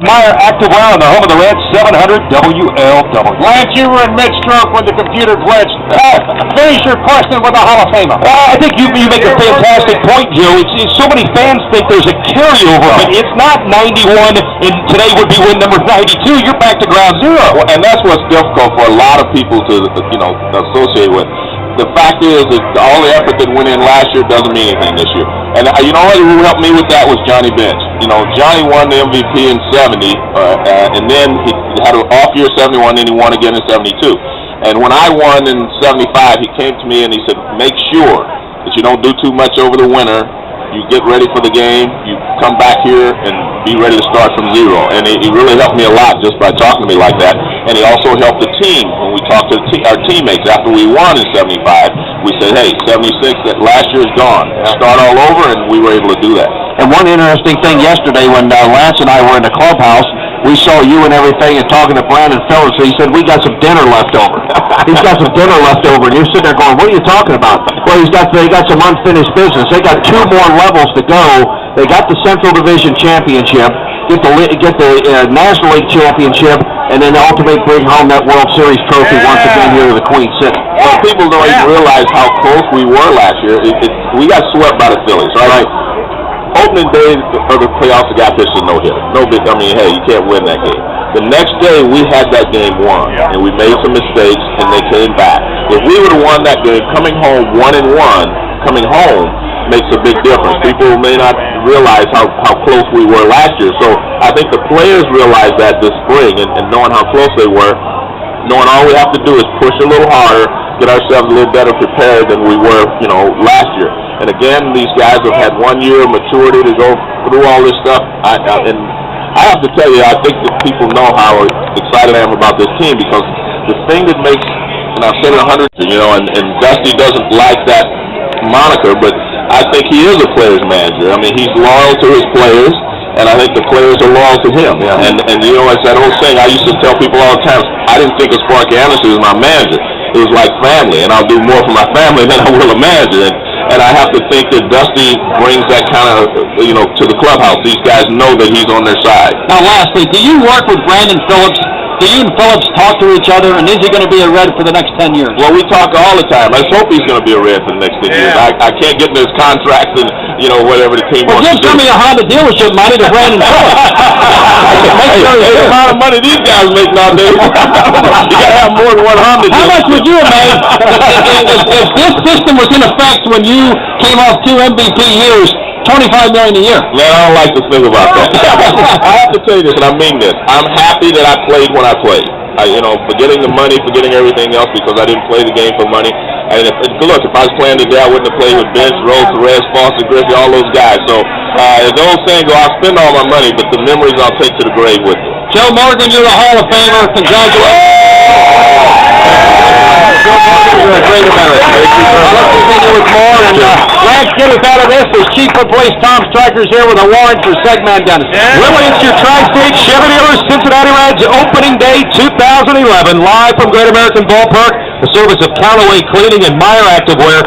Meyer Activewear on the home of the Reds, 700 WLW. Lance, you were in mid-stroke when the computer glitched. Finish your question with a Hall of Famer. I think you make a fantastic point, Joe. It's so many fans think there's a carryover, but it's not 91, and today would be win number 92. You're back to ground zero. Well, and that's what's difficult for a lot of people to, associate with. The fact is that all the effort that went in last year doesn't mean anything this year. And you know what? Who helped me with that was Johnny Bench. Johnny won the MVP in 70, and then he had an off year 71, then he won again in 72. And when I won in 75, he came to me and he said, make sure that you don't do too much over the winter. You get ready for the game, you come back here and be ready to start from zero. And he really helped me a lot just by talking to me like that. And he also helped the team when we talked to our teammates after we won in 75. We said, hey, 76, that last year is gone. Start all over, and we were able to do that. And one interesting thing yesterday when Lance and I were in the clubhouse, we saw you and everything and talking to Brandon Phillips, and he said, we got some dinner left over. He's got some dinner left over, and you're sitting there going, what are you talking about? Well, they got some unfinished business. They got 2 more levels to go. They got the Central Division Championship, get the National League Championship, and then ultimately bring home that World Series trophy once again here to the Queen City. Well, people don't even realize how close we were last year. We got swept by the Phillies, right? Opening day of the playoffs, the guy pitched a no-hitter. Hey, you can't win that game. The next day, we had that game won, and we made some mistakes, and they came back. If we would have won that game, coming home 1-1, coming home makes a big difference. People may not realize how close we were last year. So I think the players realized that this spring, and knowing how close they were, knowing all we have to do is push a little harder, get ourselves a little better prepared than we were, last year. And again, these guys have had 1 year of maturity to go through all this stuff. And I have to tell you, I think that people know how excited I am about this team, because the thing that makes, and I've said it 100, and Dusty doesn't like that moniker, but I think he is a player's manager. He's loyal to his players, and I think the players are loyal to him. Yeah. And it's that old saying I used to tell people all the time, I didn't think of Sparky Anderson as my manager. It was like family, and I'll do more for my family than I will a manager. And I have to think that Dusty brings that kind of, to the clubhouse. These guys know that he's on their side. Now, lastly, do you work with Brandon Phillips? Do you and Phillips talk to each other, and is he going to be a Red for the next 10 years? Well, we talk all the time. Let's hope he's going to be a Red for the next 10 years. I can't get into his contracts and, whatever the team wants to do. Well, give some of your Honda dealership money to Brandon Phillips. The amount of money these guys make nowadays, you got to have more than one Honda dealership. How much would you have made if this system was in effect when you came off 2 MVP years? $25 million a year. Man, I don't like to think about that. I have to tell you this, and I mean this. I'm happy that I played when I played. Forgetting the money, forgetting everything else, because I didn't play the game for money. And if I was playing today, I wouldn't have played with Bench, Rose, Perez, Foster, Griffey, all those guys. So, as the old saying goes, I'll spend all my money, but the memories I'll take to the grave with me. Joe Morgan, you're a Hall of Famer. Congratulations. You're a Great American. Let's continue with more. And Lance, get us out of this. There's Chief of Police Tom Strikers here with a warrant for Segman Dennis. Really, it's your Tri-State Chevy Dealers Cincinnati Reds Opening Day 2011, live from Great American Ballpark, the service of Callaway Cleaning and Meyer Activewear.